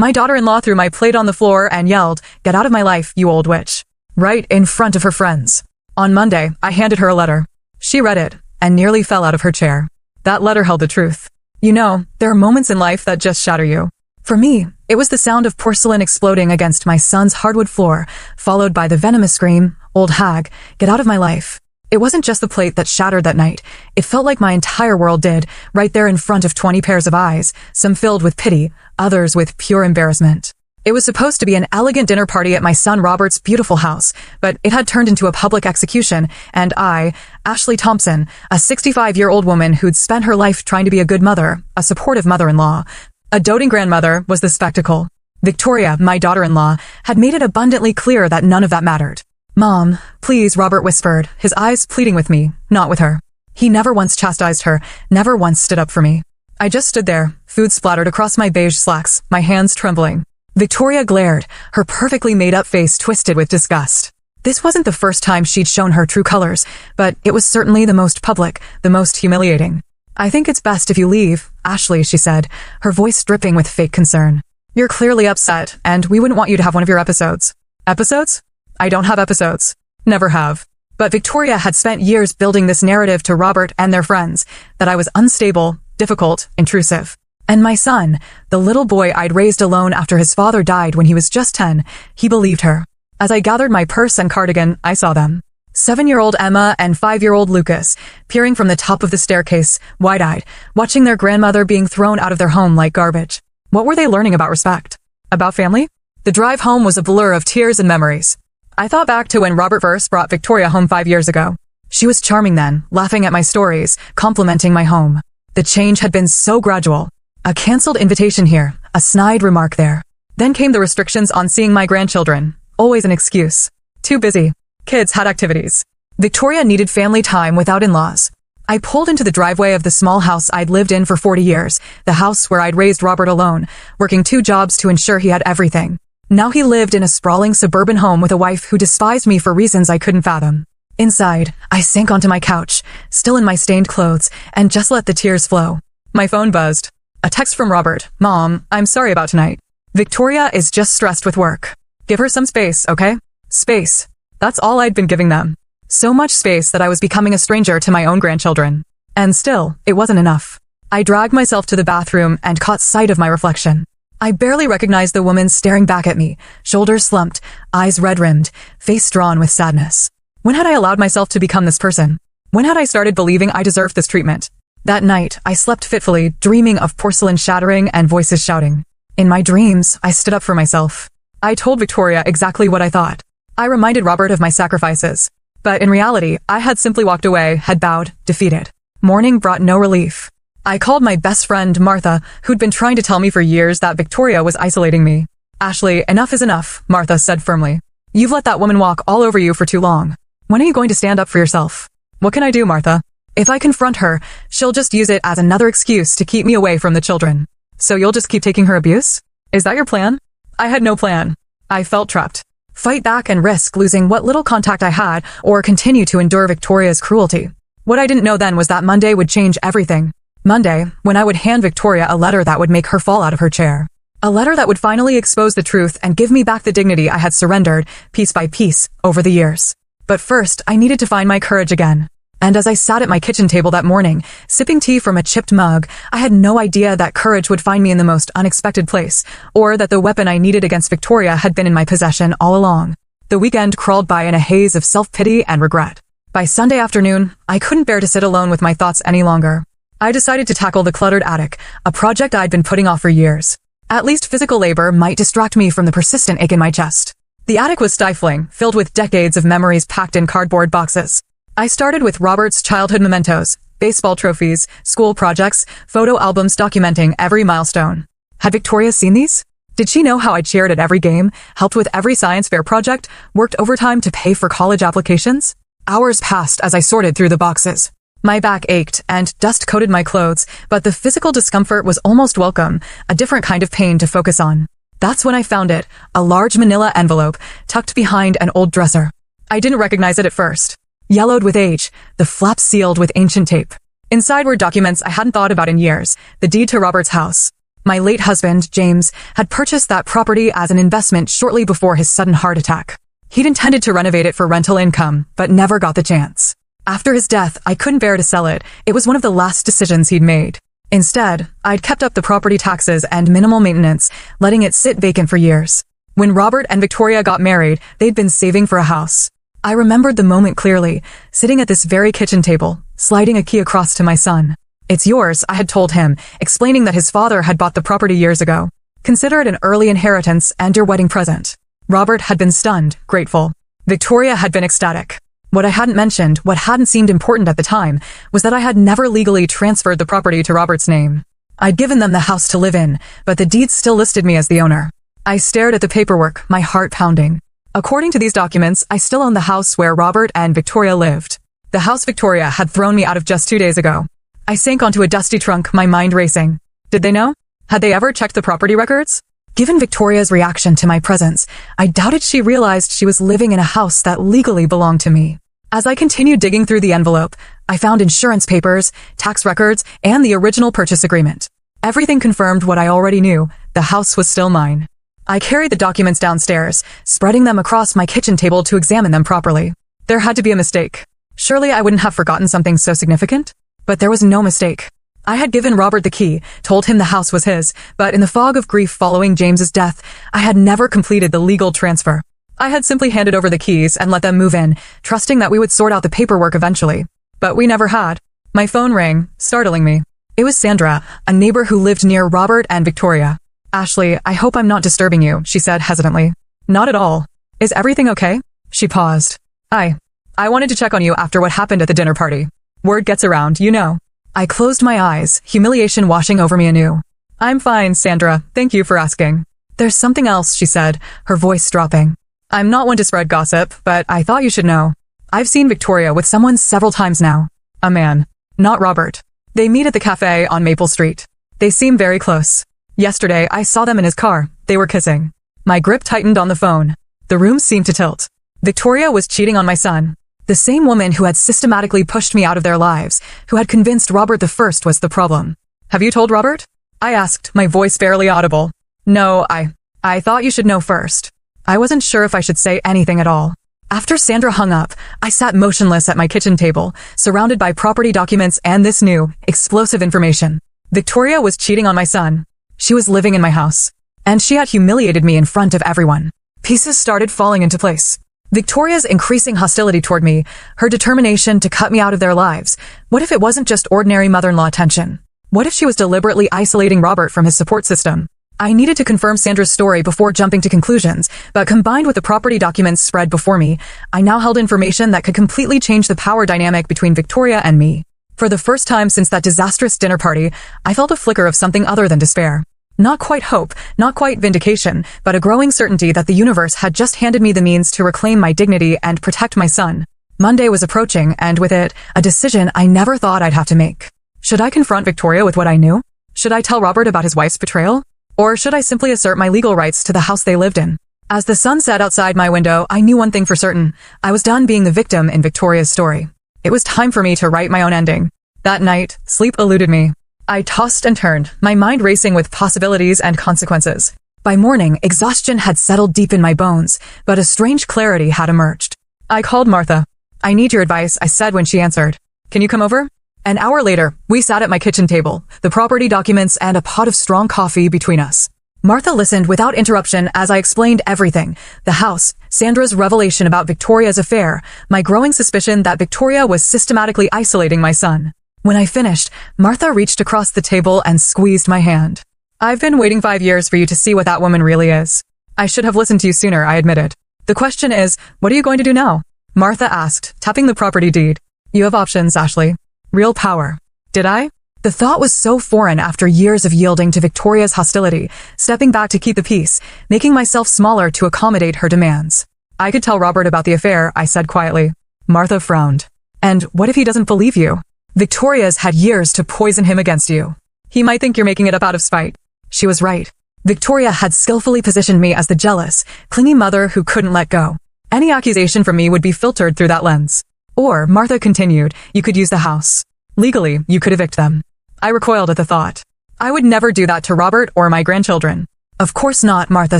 My daughter-in-law threw my plate on the floor and yelled, "Get out of my life, you old witch." Right in front of her friends. On Monday, I handed her a letter. She read it and nearly fell out of her chair. That letter held the truth. You know, there are moments in life that just shatter you. For me, it was the sound of porcelain exploding against my son's hardwood floor, followed by the venomous scream, "Old hag, get out of my life." It wasn't just the plate that shattered that night. It felt like my entire world did, right there in front of 20 pairs of eyes, some filled with pity, others with pure embarrassment. It was supposed to be an elegant dinner party at my son Robert's beautiful house, but it had turned into a public execution, and I, Ashley Thompson, a 65-year-old woman who'd spent her life trying to be a good mother, a supportive mother-in-law, a doting grandmother, was the spectacle. Victoria, my daughter-in-law, had made it abundantly clear that none of that mattered. "Mom, please," Robert whispered, his eyes pleading with me, not with her. He never once chastised her, never once stood up for me. I just stood there, food splattered across my beige slacks, my hands trembling. Victoria glared, her perfectly made-up face twisted with disgust. This wasn't the first time she'd shown her true colors, but it was certainly the most public, the most humiliating. "I think it's best if you leave, Ashley," she said, her voice dripping with fake concern. "You're clearly upset, and we wouldn't want you to have one of your episodes." Episodes? I don't have episodes. Never have. But Victoria had spent years building this narrative to Robert and their friends, that I was unstable, difficult, intrusive. And my son, the little boy I'd raised alone after his father died when he was just 10, he believed her. As I gathered my purse and cardigan, I saw them. 7-year-old Emma and 5-year-old Lucas, peering from the top of the staircase, wide-eyed, watching their grandmother being thrown out of their home like garbage. What were they learning about respect? About family? The drive home was a blur of tears and memories. I thought back to when Robert first brought Victoria home 5 years ago. She was charming then, laughing at my stories, complimenting my home. The change had been so gradual. A cancelled invitation here, a snide remark there. Then came the restrictions on seeing my grandchildren. Always an excuse. Too busy. Kids had activities. Victoria needed family time without in-laws. I pulled into the driveway of the small house I'd lived in for 40 years, the house where I'd raised Robert alone, working 2 jobs to ensure he had everything. Now he lived in a sprawling suburban home with a wife who despised me for reasons I couldn't fathom. Inside, I sank onto my couch, still in my stained clothes, and just let the tears flow. My phone buzzed. A text from Robert. "Mom, I'm sorry about tonight. Victoria is just stressed with work. Give her some space, okay?" Space. That's all I'd been giving them. So much space that I was becoming a stranger to my own grandchildren. And still, it wasn't enough. I dragged myself to the bathroom and caught sight of my reflection. I barely recognized the woman staring back at me, shoulders slumped, eyes red-rimmed, face drawn with sadness. When had I allowed myself to become this person? When had I started believing I deserved this treatment? That night, I slept fitfully, dreaming of porcelain shattering and voices shouting. In my dreams, I stood up for myself. I told Victoria exactly what I thought. I reminded Robert of my sacrifices. But in reality, I had simply walked away, had bowed, defeated. Morning brought no relief. I called my best friend, Martha, who'd been trying to tell me for years that Victoria was isolating me. "Ashley, enough is enough," Martha said firmly. "You've let that woman walk all over you for too long. When are you going to stand up for yourself?" "What can I do, Martha? If I confront her, she'll just use it as another excuse to keep me away from the children. So you'll just keep taking her abuse? Is that your plan?" I had no plan. I felt trapped. Fight back and risk losing what little contact I had, or continue to endure Victoria's cruelty. What I didn't know then was that Monday would change everything. Monday, when I would hand Victoria a letter that would make her fall out of her chair. A letter that would finally expose the truth and give me back the dignity I had surrendered, piece by piece, over the years. But first, I needed to find my courage again. And as I sat at my kitchen table that morning, sipping tea from a chipped mug, I had no idea that courage would find me in the most unexpected place, or that the weapon I needed against Victoria had been in my possession all along. The weekend crawled by in a haze of self-pity and regret. By Sunday afternoon, I couldn't bear to sit alone with my thoughts any longer. I decided to tackle the cluttered attic, a project I'd been putting off for years. At least physical labor might distract me from the persistent ache in my chest. The attic was stifling, filled with decades of memories packed in cardboard boxes. I started with Robert's childhood mementos, baseball trophies, school projects, photo albums documenting every milestone. Had Victoria seen these? Did she know how I cheered at every game, helped with every science fair project, worked overtime to pay for college applications? Hours passed as I sorted through the boxes. My back ached and dust coated my clothes, but the physical discomfort was almost welcome, a different kind of pain to focus on. That's when I found it, a large manila envelope tucked behind an old dresser. I didn't recognize it at first. Yellowed with age, the flap sealed with ancient tape. Inside were documents I hadn't thought about in years, the deed to Robert's house. My late husband, James, had purchased that property as an investment shortly before his sudden heart attack. He'd intended to renovate it for rental income, but never got the chance. After his death, I couldn't bear to sell it. It was one of the last decisions he'd made. Instead, I'd kept up the property taxes and minimal maintenance, letting it sit vacant for years. When Robert and Victoria got married, they'd been saving for a house. I remembered the moment clearly, sitting at this very kitchen table, sliding a key across to my son. "It's yours," I had told him, explaining that his father had bought the property years ago. "Consider it an early inheritance and your wedding present." Robert had been stunned, grateful. Victoria had been ecstatic. What I hadn't mentioned, what hadn't seemed important at the time, was that I had never legally transferred the property to Robert's name. I'd given them the house to live in, but the deeds still listed me as the owner. I stared at the paperwork, my heart pounding. According to these documents, I still own the house where Robert and Victoria lived. The house Victoria had thrown me out of just 2 days ago. I sank onto a dusty trunk, my mind racing. Did they know? Had they ever checked the property records? Given Victoria's reaction to my presence, I doubted she realized she was living in a house that legally belonged to me. As I continued digging through the envelope, I found insurance papers, tax records, and the original purchase agreement. Everything confirmed what I already knew: the house was still mine. I carried the documents downstairs, spreading them across my kitchen table to examine them properly. There had to be a mistake. Surely I wouldn't have forgotten something so significant? But there was no mistake. I had given Robert the key, told him the house was his, but in the fog of grief following James's death, I had never completed the legal transfer. I had simply handed over the keys and let them move in, trusting that we would sort out the paperwork eventually. But we never had. My phone rang, startling me. It was Sandra, a neighbor who lived near Robert and Victoria. "Ashley, I hope I'm not disturbing you," she said hesitantly. "Not at all. Is everything okay?" She paused. I wanted to check on you after what happened at the dinner party. Word gets around, you know." I closed my eyes, humiliation washing over me anew. "I'm fine, Sandra. Thank you for asking." "There's something else," she said, her voice dropping. "I'm not one to spread gossip, but I thought you should know. I've seen Victoria with someone several times now. A man. Not Robert. They meet at the cafe on Maple Street. They seem very close. Yesterday, I saw them in his car. They were kissing." My grip tightened on the phone. The room seemed to tilt. Victoria was cheating on my son. The same woman who had systematically pushed me out of their lives, who had convinced Robert I was the problem. "Have you told Robert?" I asked, my voice barely audible. "No, I thought you should know first." I wasn't sure if I should say anything at all. After Sandra hung up, I sat motionless at my kitchen table, surrounded by property documents and this new, explosive information. Victoria was cheating on my son. She was living in my house. And she had humiliated me in front of everyone. Pieces started falling into place. Victoria's increasing hostility toward me, her determination to cut me out of their lives. What if it wasn't just ordinary mother-in-law attention? What if she was deliberately isolating Robert from his support system? I needed to confirm Sandra's story before jumping to conclusions, but combined with the property documents spread before me, I now held information that could completely change the power dynamic between Victoria and me. For the first time since that disastrous dinner party, I felt a flicker of something other than despair. Not quite hope, not quite vindication, but a growing certainty that the universe had just handed me the means to reclaim my dignity and protect my son. Monday was approaching, and with it, a decision I never thought I'd have to make. Should I confront Victoria with what I knew? Should I tell Robert about his wife's betrayal? Or should I simply assert my legal rights to the house they lived in? As the sun set outside my window, I knew one thing for certain. I was done being the victim in Victoria's story. It was time for me to write my own ending. That night, sleep eluded me. I tossed and turned, my mind racing with possibilities and consequences. By morning, exhaustion had settled deep in my bones, but a strange clarity had emerged. I called Martha. "I need your advice," I said when she answered. "Can you come over?" An hour later, we sat at my kitchen table, the property documents and a pot of strong coffee between us. Martha listened without interruption as I explained everything: the house, Sandra's revelation about Victoria's affair, my growing suspicion that Victoria was systematically isolating my son. When I finished, Martha reached across the table and squeezed my hand. "I've been waiting 5 years for you to see what that woman really is. I should have listened to you sooner," I admitted. "The question is, what are you going to do now?" Martha asked, tapping the property deed. "You have options, Ashley. Real power." Did I? The thought was so foreign after years of yielding to Victoria's hostility, stepping back to keep the peace, making myself smaller to accommodate her demands. "I could tell Robert about the affair," I said quietly. Martha frowned. "And what if he doesn't believe you? Victoria's had years to poison him against you. He might think you're making it up out of spite." She was right. Victoria had skillfully positioned me as the jealous, clingy mother who couldn't let go. Any accusation from me would be filtered through that lens. Or, Martha continued, you could use the house. Legally, you could evict them. I recoiled at the thought. I would never do that to Robert or my grandchildren. Of course not, Martha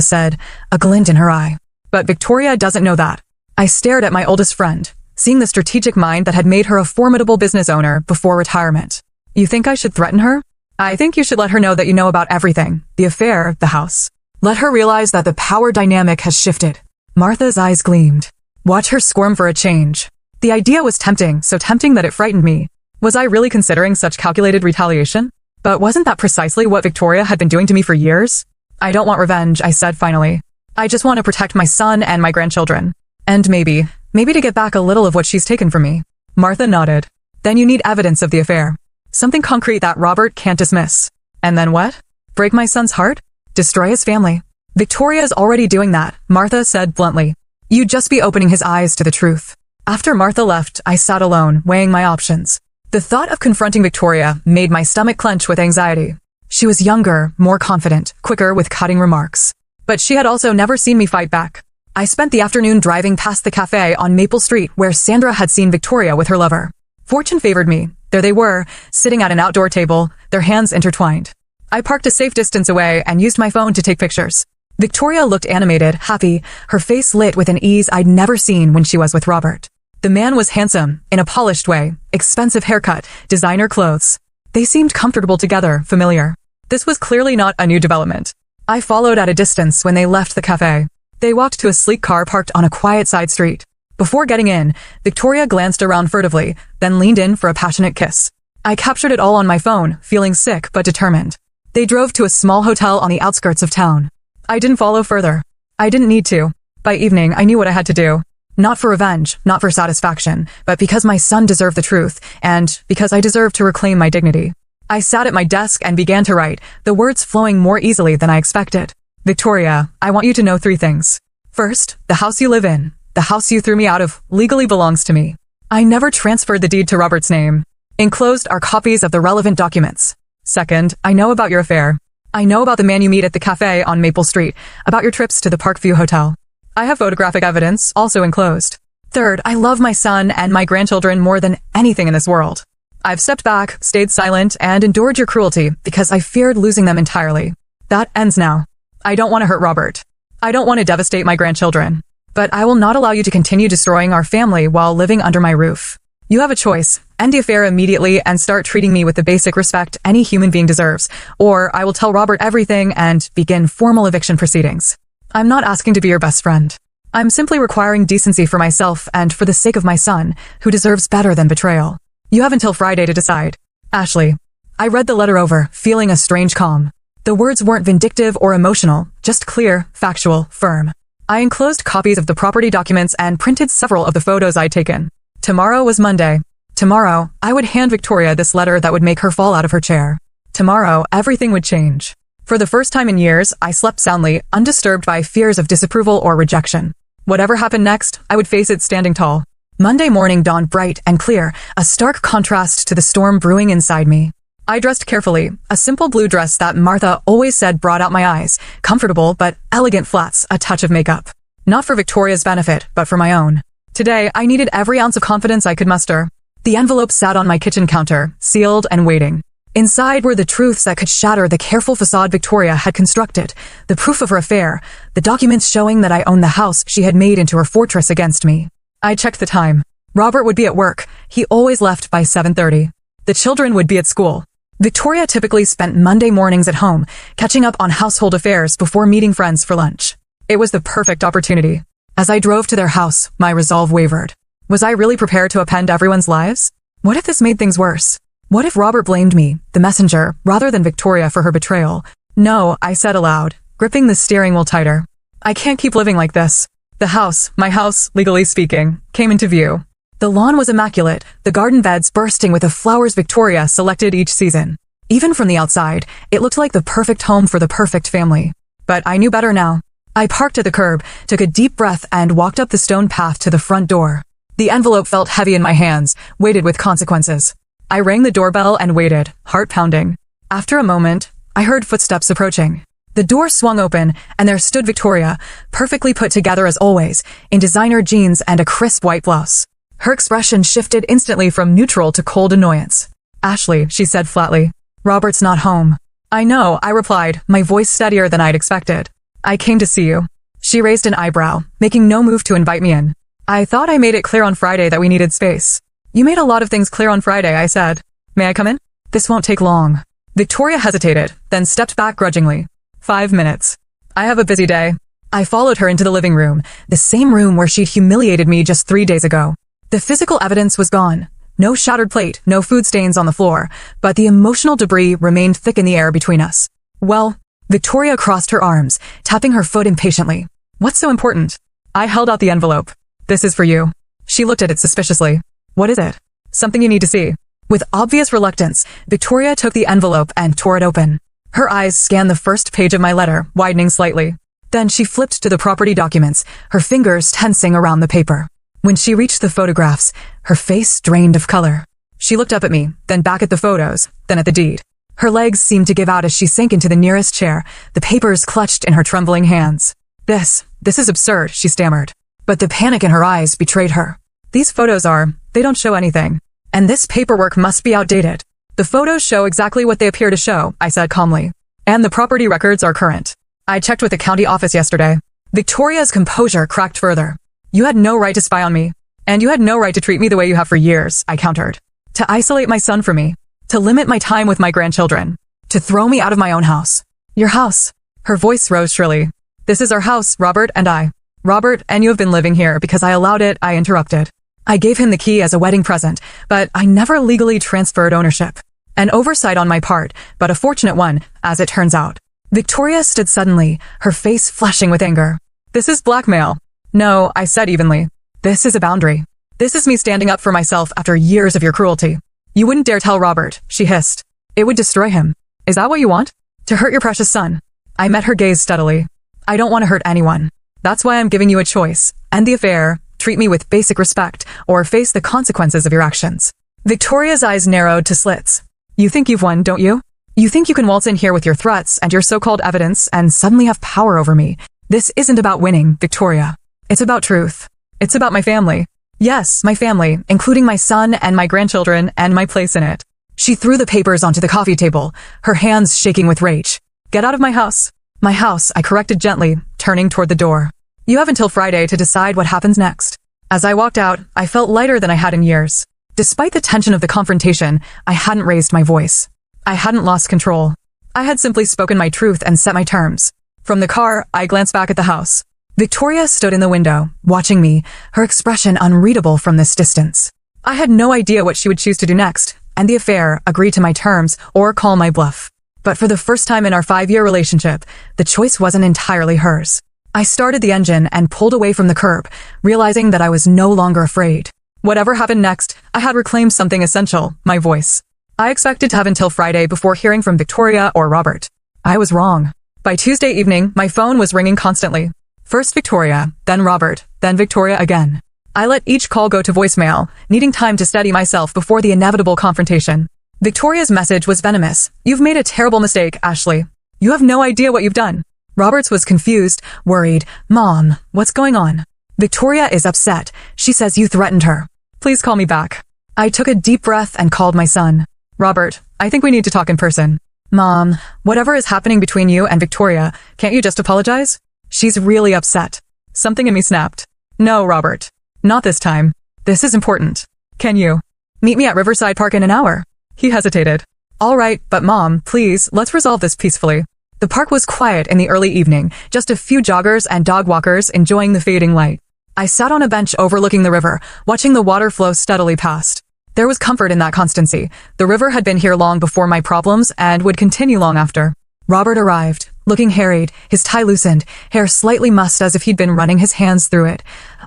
said, a glint in her eye. But Victoria doesn't know that. I stared at my oldest friend, seeing the strategic mind that had made her a formidable business owner before retirement. You think I should threaten her? I think you should let her know that you know about everything, the affair, the house. Let her realize that the power dynamic has shifted. Martha's eyes gleamed. Watch her squirm for a change. The idea was tempting, so tempting that it frightened me. Was I really considering such calculated retaliation? But wasn't that precisely what Victoria had been doing to me for years? I don't want revenge, I said finally. I just want to protect my son and my grandchildren. And maybe to get back a little of what she's taken from me. Martha nodded. Then you need evidence of the affair. Something concrete that Robert can't dismiss. And then what? Break my son's heart? Destroy his family? Victoria's already doing that, Martha said bluntly. You'd just be opening his eyes to the truth. After Martha left, I sat alone, weighing my options. The thought of confronting Victoria made my stomach clench with anxiety. She was younger, more confident, quicker with cutting remarks. But she had also never seen me fight back. I spent the afternoon driving past the cafe on Maple Street where Sandra had seen Victoria with her lover. Fortune favored me. There they were, sitting at an outdoor table, their hands intertwined. I parked a safe distance away and used my phone to take pictures. Victoria looked animated, happy, her face lit with an ease I'd never seen when she was with Robert. The man was handsome, in a polished way, expensive haircut, designer clothes. They seemed comfortable together, familiar. This was clearly not a new development. I followed at a distance when they left the cafe. They walked to a sleek car parked on a quiet side street. Before getting in, Victoria glanced around furtively, then leaned in for a passionate kiss. I captured it all on my phone, feeling sick but determined. They drove to a small hotel on the outskirts of town. I didn't follow further. I didn't need to. By evening, I knew what I had to do. Not for revenge, not for satisfaction, but because my son deserved the truth, and because I deserved to reclaim my dignity. I sat at my desk and began to write, the words flowing more easily than I expected. Victoria, I want you to know 3 things. First, the house you live in, the house you threw me out of, legally belongs to me. I never transferred the deed to Robert's name. Enclosed are copies of the relevant documents. Second, I know about your affair. I know about the man you meet at the cafe on Maple Street, about your trips to the Parkview Hotel. I have photographic evidence, also enclosed. Third, I love my son and my grandchildren more than anything in this world. I've stepped back, stayed silent, and endured your cruelty because I feared losing them entirely. That ends now. I don't want to hurt Robert. I don't want to devastate my grandchildren. But I will not allow you to continue destroying our family while living under my roof. You have a choice. End the affair immediately and start treating me with the basic respect any human being deserves, or I will tell Robert everything and begin formal eviction proceedings. I'm not asking to be your best friend. I'm simply requiring decency for myself and for the sake of my son, who deserves better than betrayal. You have until Friday to decide. Ashley. I read the letter over, feeling a strange calm. The words weren't vindictive or emotional, just clear, factual, firm. I enclosed copies of the property documents and printed several of the photos I'd taken. Tomorrow was Monday. Tomorrow, I would hand Victoria this letter that would make her fall out of her chair. Tomorrow, everything would change. For the first time in years, I slept soundly, undisturbed by fears of disapproval or rejection. Whatever happened next, I would face it standing tall. Monday morning dawned bright and clear, a stark contrast to the storm brewing inside me. I dressed carefully, a simple blue dress that Martha always said brought out my eyes, comfortable but elegant flats, a touch of makeup. Not for Victoria's benefit, but for my own. Today, I needed every ounce of confidence I could muster. The envelope sat on my kitchen counter, sealed and waiting. Inside were the truths that could shatter the careful facade Victoria had constructed, the proof of her affair, the documents showing that I owned the house she had made into her fortress against me. I checked the time. Robert would be at work. He always left by 7:30. The children would be at school. Victoria typically spent Monday mornings at home, catching up on household affairs before meeting friends for lunch. It was the perfect opportunity. As I drove to their house, my resolve wavered. Was I really prepared to upend everyone's lives? What if this made things worse? What if Robert blamed me, the messenger, rather than Victoria for her betrayal? No, I said aloud, gripping the steering wheel tighter. I can't keep living like this. The house, my house, legally speaking, came into view. The lawn was immaculate, the garden beds bursting with the flowers Victoria selected each season. Even from the outside, it looked like the perfect home for the perfect family. But I knew better now. I parked at the curb, took a deep breath, and walked up the stone path to the front door. The envelope felt heavy in my hands, weighted with consequences. I rang the doorbell and waited, heart pounding. After a moment, I heard footsteps approaching. The door swung open, and there stood Victoria, perfectly put together as always, in designer jeans and a crisp white blouse. Her expression shifted instantly from neutral to cold annoyance. Ashley, she said flatly. Robert's not home. I know, I replied, my voice steadier than I'd expected. I came to see you. She raised an eyebrow, making no move to invite me in. I thought I made it clear on Friday that we needed space. You made a lot of things clear on Friday, I said. May I come in? This won't take long. Victoria hesitated, then stepped back grudgingly. 5 minutes. I have a busy day. I followed her into the living room, the same room where she'd humiliated me just 3 days ago. The physical evidence was gone. No shattered plate, no food stains on the floor, but the emotional debris remained thick in the air between us. Well, Victoria crossed her arms, tapping her foot impatiently. What's so important? I held out the envelope. This is for you. She looked at it suspiciously. What is it? Something you need to see. With obvious reluctance, Victoria took the envelope and tore it open. Her eyes scanned the first page of my letter, widening slightly. Then she flipped to the property documents, her fingers tensing around the paper. When she reached the photographs, her face drained of color. She looked up at me, then back at the photos, then at the deed. Her legs seemed to give out as she sank into the nearest chair, the papers clutched in her trembling hands. This is absurd, she stammered. But the panic in her eyes betrayed her. These photos they don't show anything. And this paperwork must be outdated. The photos show exactly what they appear to show, I said calmly. And the property records are current. I checked with the county office yesterday. Victoria's composure cracked further. You had no right to spy on me. And you had no right to treat me the way you have for years, I countered. To isolate my son from me. To limit my time with my grandchildren. To throw me out of my own house. Your house. Her voice rose shrilly. This is our house, Robert and I. Robert, and you have been living here because I allowed it, I interrupted. I gave him the key as a wedding present, but I never legally transferred ownership. An oversight on my part, but a fortunate one, as it turns out. Victoria stood suddenly, her face flushing with anger. This is blackmail. No, I said evenly. This is a boundary. This is me standing up for myself after years of your cruelty. You wouldn't dare tell Robert, she hissed. It would destroy him. Is that what you want? To hurt your precious son? I met her gaze steadily. I don't want to hurt anyone. That's why I'm giving you a choice. End the affair, treat me with basic respect, or face the consequences of your actions. Victoria's eyes narrowed to slits. You think you've won, don't you? You think you can waltz in here with your threats and your so-called evidence and suddenly have power over me. This isn't about winning, Victoria. It's about truth. It's about my family. Yes, my family, including my son and my grandchildren and my place in it. She threw the papers onto the coffee table, her hands shaking with rage. Get out of my house. My house, I corrected gently, turning toward the door. You have until Friday to decide what happens next. As I walked out, I felt lighter than I had in years. Despite the tension of the confrontation, I hadn't raised my voice. I hadn't lost control. I had simply spoken my truth and set my terms. From the car, I glanced back at the house. Victoria stood in the window, watching me, her expression unreadable from this distance. I had no idea what she would choose to do next, and the affair, agree to my terms, or call my bluff. But for the first time in our 5-year relationship, the choice wasn't entirely hers. I started the engine and pulled away from the curb, realizing that I was no longer afraid. Whatever happened next, I had reclaimed something essential, my voice. I expected to have until Friday before hearing from Victoria or Robert. I was wrong. By Tuesday evening, my phone was ringing constantly. First Victoria, then Robert, then Victoria again. I let each call go to voicemail, needing time to steady myself before the inevitable confrontation. Victoria's message was venomous. You've made a terrible mistake, Ashley. You have no idea what you've done. Roberts was confused, worried. Mom, what's going on? Victoria is upset. She says you threatened her. Please call me back. I took a deep breath and called my son. Robert, I think we need to talk in person. Mom, whatever is happening between you and Victoria, can't you just apologize? She's really upset. Something in me snapped. No, Robert. Not this time. This is important. Can you meet me at Riverside Park in an hour? He hesitated. All right, but Mom, please, let's resolve this peacefully. The park was quiet in the early evening, just a few joggers and dog walkers enjoying the fading light. I sat on a bench overlooking the river, watching the water flow steadily past. There was comfort in that constancy. The river had been here long before my problems and would continue long after. Robert arrived, looking harried, his tie loosened, hair slightly mussed as if he'd been running his hands through it.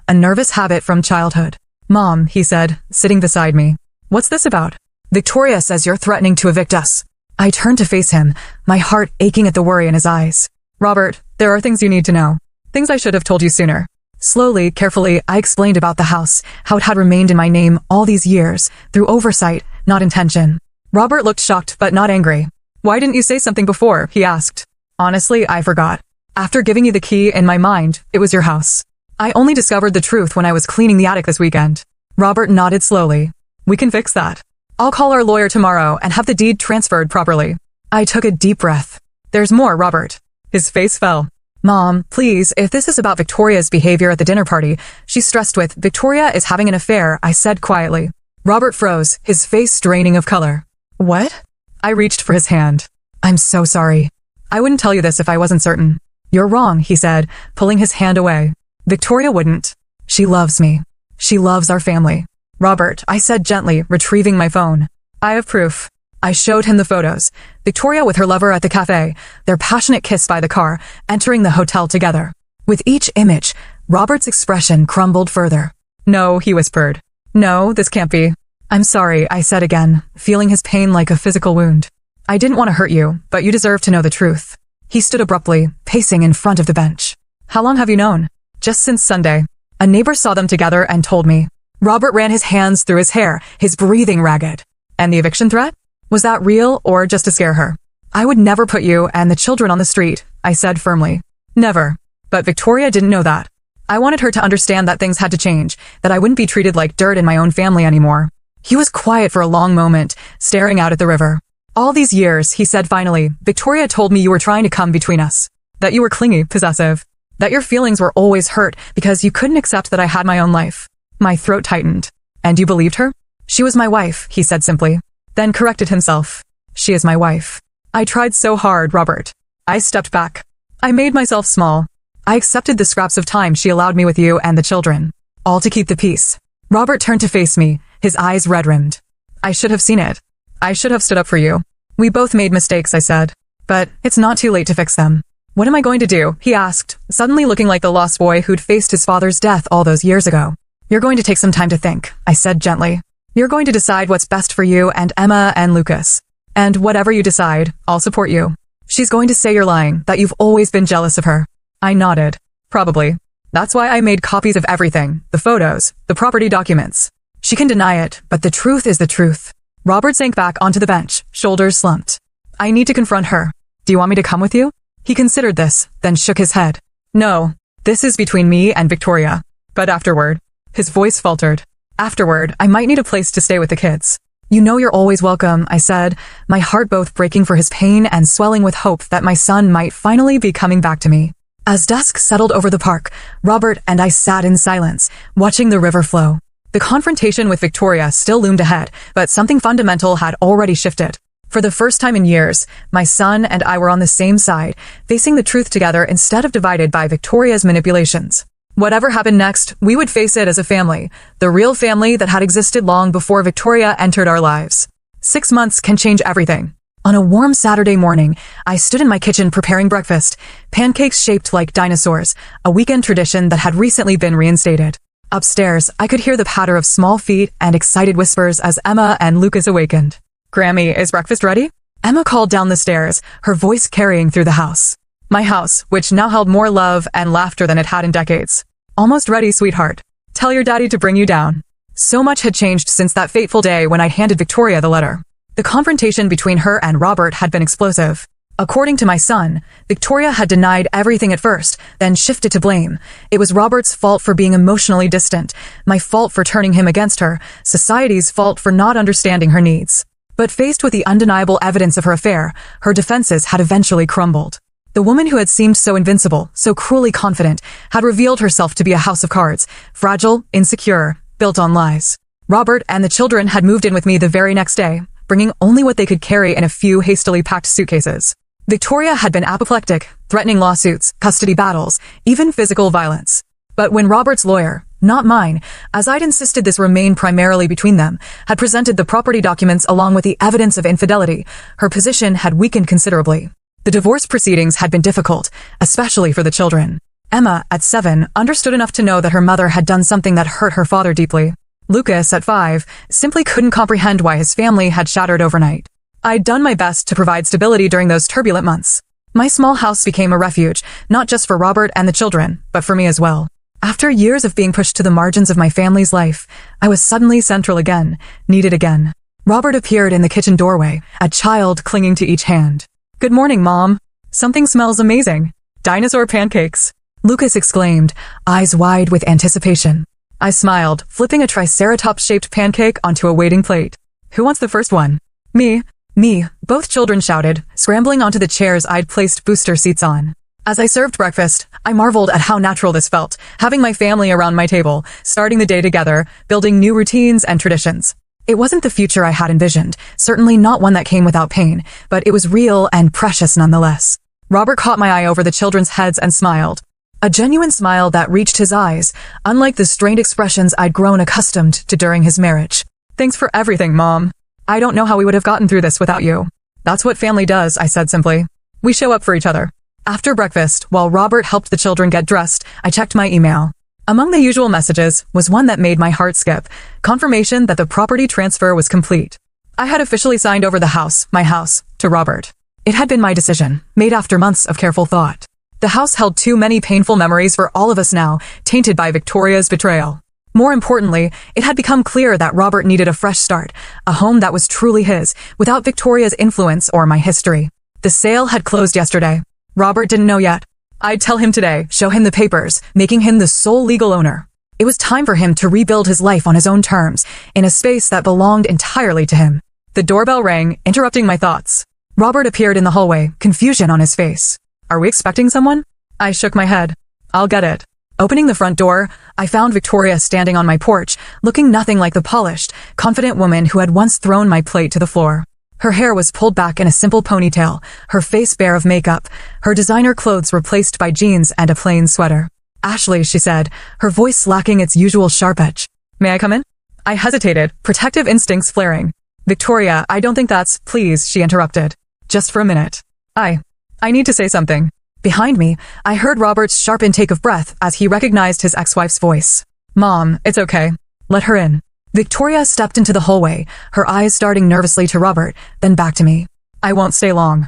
A nervous habit from childhood. Mom, he said, sitting beside me. What's this about? Victoria says you're threatening to evict us. I turned to face him, my heart aching at the worry in his eyes. Robert, there are things you need to know. Things I should have told you sooner. Slowly, carefully, I explained about the house, how it had remained in my name all these years, through oversight, not intention. Robert looked shocked but not angry. Why didn't you say something before? He asked. Honestly, I forgot. After giving you the key, in my mind, it was your house. I only discovered the truth when I was cleaning the attic this weekend. Robert nodded slowly. We can fix that. I'll call our lawyer tomorrow and have the deed transferred properly. I took a deep breath. There's more, Robert. His face fell. Mom, please, if this is about Victoria's behavior at the dinner party, she's stressed with, Victoria is having an affair, I said quietly. Robert froze, his face draining of color. What? I reached for his hand. I'm so sorry. I wouldn't tell you this if I wasn't certain. You're wrong, he said, pulling his hand away. Victoria wouldn't. She loves me. She loves our family. Robert, I said gently, retrieving my phone. I have proof. I showed him the photos. Victoria with her lover at the cafe, their passionate kiss by the car, entering the hotel together. With each image, Robert's expression crumbled further. No, he whispered. No, this can't be. I'm sorry, I said again, feeling his pain like a physical wound. I didn't want to hurt you, but you deserve to know the truth. He stood abruptly, pacing in front of the bench. How long have you known? Just since Sunday. A neighbor saw them together and told me. Robert ran his hands through his hair, his breathing ragged. And the eviction threat? Was that real or just to scare her? I would never put you and the children on the street, I said firmly. Never. But Victoria didn't know that. I wanted her to understand that things had to change, that I wouldn't be treated like dirt in my own family anymore. He was quiet for a long moment, staring out at the river. All these years, he said finally, Victoria told me you were trying to come between us. That you were clingy, possessive. That your feelings were always hurt because you couldn't accept that I had my own life. My throat tightened. And you believed her? She was my wife, he said simply. Then corrected himself. She is my wife. I tried so hard, Robert. I stepped back. I made myself small. I accepted the scraps of time she allowed me with you and the children. All to keep the peace. Robert turned to face me, his eyes red-rimmed. I should have seen it. I should have stood up for you. We both made mistakes, I said. But it's not too late to fix them. What am I going to do? He asked, suddenly looking like the lost boy who'd faced his father's death all those years ago. You're going to take some time to think, I said gently. You're going to decide what's best for you and Emma and Lucas. And whatever you decide, I'll support you. She's going to say you're lying, that you've always been jealous of her. I nodded. Probably. That's why I made copies of everything, the photos, the property documents. She can deny it, but the truth is the truth. Robert sank back onto the bench, shoulders slumped. I need to confront her. Do you want me to come with you? He considered this, then shook his head. No, this is between me and Victoria. But afterward, his voice faltered. Afterward, I might need a place to stay with the kids. You know you're always welcome, I said, my heart both breaking for his pain and swelling with hope that my son might finally be coming back to me. As dusk settled over the park, Robert and I sat in silence, watching the river flow. The confrontation with Victoria still loomed ahead, but something fundamental had already shifted. For the first time in years, my son and I were on the same side, facing the truth together instead of divided by Victoria's manipulations. Whatever happened next, we would face it as a family, the real family that had existed long before Victoria entered our lives. 6 months can change everything. On a warm Saturday morning, I stood in my kitchen preparing breakfast, pancakes shaped like dinosaurs, a weekend tradition that had recently been reinstated. Upstairs, I could hear the patter of small feet and excited whispers as Emma and Lucas awakened. Grammy, is breakfast ready? Emma called down the stairs, her voice carrying through the house. My house, which now held more love and laughter than it had in decades. Almost ready, sweetheart. Tell your daddy to bring you down. So much had changed since that fateful day when I handed Victoria the letter. The confrontation between her and Robert had been explosive. According to my son, Victoria had denied everything at first, then shifted to blame. It was Robert's fault for being emotionally distant, my fault for turning him against her, society's fault for not understanding her needs. But faced with the undeniable evidence of her affair, her defenses had eventually crumbled. The woman who had seemed so invincible, so cruelly confident, had revealed herself to be a house of cards, fragile, insecure, built on lies. Robert and the children had moved in with me the very next day, bringing only what they could carry in a few hastily packed suitcases. Victoria had been apoplectic, threatening lawsuits, custody battles, even physical violence. But when Robert's lawyer, not mine, as I'd insisted this remain primarily between them, had presented the property documents along with the evidence of infidelity, her position had weakened considerably. The divorce proceedings had been difficult, especially for the children. Emma, at 7, understood enough to know that her mother had done something that hurt her father deeply. Lucas, at 5, simply couldn't comprehend why his family had shattered overnight. I'd done my best to provide stability during those turbulent months. My small house became a refuge, not just for Robert and the children, but for me as well. After years of being pushed to the margins of my family's life, I was suddenly central again, needed again. Robert appeared in the kitchen doorway, a child clinging to each hand. Good morning, Mom. Something smells amazing. Dinosaur pancakes. Lucas exclaimed, eyes wide with anticipation. I smiled, flipping a triceratops-shaped pancake onto a waiting plate. Who wants the first one? Me. Me, both children shouted, scrambling onto the chairs I'd placed booster seats on. As I served breakfast, I marveled at how natural this felt, having my family around my table, starting the day together, building new routines and traditions. It wasn't the future I had envisioned, certainly not one that came without pain, but it was real and precious nonetheless. Robert caught my eye over the children's heads and smiled. A genuine smile that reached his eyes, unlike the strained expressions I'd grown accustomed to during his marriage. Thanks for everything, Mom. I don't know how we would have gotten through this without you. That's what family does, I said simply. We show up for each other. After breakfast, while Robert helped the children get dressed, I checked my email. Among the usual messages was one that made my heart skip, confirmation that the property transfer was complete. I had officially signed over the house, my house, to Robert. It had been my decision, made after months of careful thought. The house held too many painful memories for all of us now, tainted by Victoria's betrayal. More importantly, it had become clear that Robert needed a fresh start, a home that was truly his, without Victoria's influence or my history. The sale had closed yesterday. Robert didn't know yet. I'd tell him today, show him the papers, making him the sole legal owner. It was time for him to rebuild his life on his own terms, in a space that belonged entirely to him. The doorbell rang, interrupting my thoughts. Robert appeared in the hallway, confusion on his face. Are we expecting someone? I shook my head. I'll get it. Opening the front door, I found Victoria standing on my porch, looking nothing like the polished, confident woman who had once thrown my plate to the floor. Her hair was pulled back in a simple ponytail, her face bare of makeup, her designer clothes replaced by jeans and a plain sweater. Ashley, she said, her voice lacking its usual sharp edge. May I come in? I hesitated, protective instincts flaring. Victoria, I don't think that's, please, she interrupted. Just for a minute. I need to say something. Behind me, I heard Robert's sharp intake of breath as he recognized his ex-wife's voice. Mom, it's okay. Let her in. Victoria stepped into the hallway, her eyes darting nervously to Robert, then back to me. I won't stay long.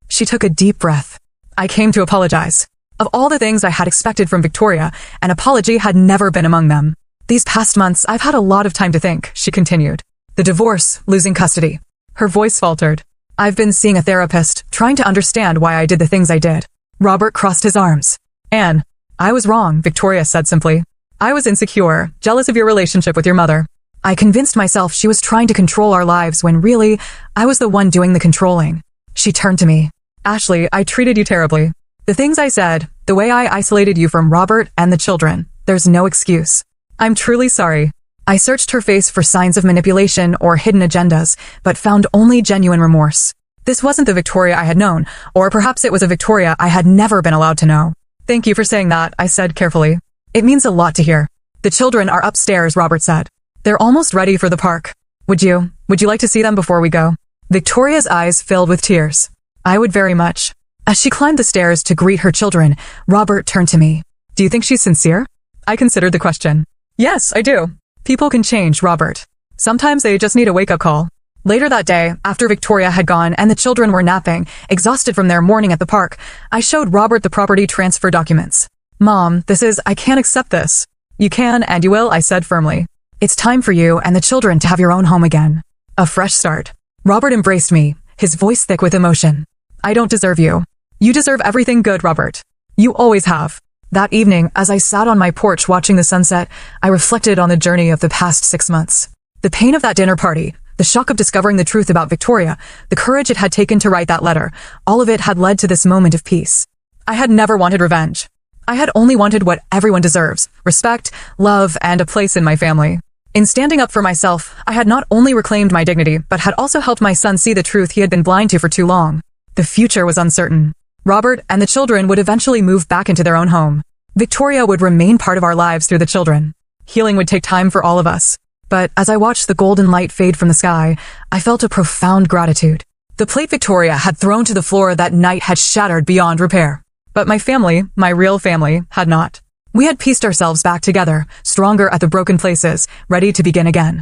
She took a deep breath. I came to apologize. Of all the things I had expected from Victoria, an apology had never been among them. These past months, I've had a lot of time to think, she continued. The divorce, losing custody. Her voice faltered. I've been seeing a therapist, trying to understand why I did the things I did. Robert crossed his arms. Anne, I was wrong, Victoria said simply. I was insecure, jealous of your relationship with your mother. I convinced myself she was trying to control our lives when really, I was the one doing the controlling. She turned to me. Ashley, I treated you terribly. The things I said, the way I isolated you from Robert and the children, there's no excuse. I'm truly sorry. I searched her face for signs of manipulation or hidden agendas, but found only genuine remorse. This wasn't the Victoria I had known, or perhaps it was a Victoria I had never been allowed to know. Thank you for saying that, I said carefully. It means a lot to hear. The children are upstairs, Robert said. They're almost ready for the park. Would you like to see them before we go? Victoria's eyes filled with tears. I would very much. As she climbed the stairs to greet her children, Robert turned to me. Do you think she's sincere? I considered the question. Yes, I do. People can change, Robert. Sometimes they just need a wake-up call. Later that day, after Victoria had gone and the children were napping, exhausted from their morning at the park, I showed Robert the property transfer documents. Mom, I can't accept this. You can and you will, I said firmly. It's time for you and the children to have your own home again. A fresh start. Robert embraced me, his voice thick with emotion. I don't deserve you. You deserve everything good, Robert. You always have. That evening, as I sat on my porch watching the sunset, I reflected on the journey of the past 6 months. The pain of that dinner party, the shock of discovering the truth about Victoria, the courage it had taken to write that letter, all of it had led to this moment of peace. I had never wanted revenge. I had only wanted what everyone deserves, respect, love, and a place in my family. In standing up for myself, I had not only reclaimed my dignity, but had also helped my son see the truth he had been blind to for too long. The future was uncertain. Robert and the children would eventually move back into their own home. Victoria would remain part of our lives through the children. Healing would take time for all of us. But as I watched the golden light fade from the sky, I felt a profound gratitude. The plate Victoria had thrown to the floor that night had shattered beyond repair. But my family, my real family, had not. We had pieced ourselves back together, stronger at the broken places, ready to begin again.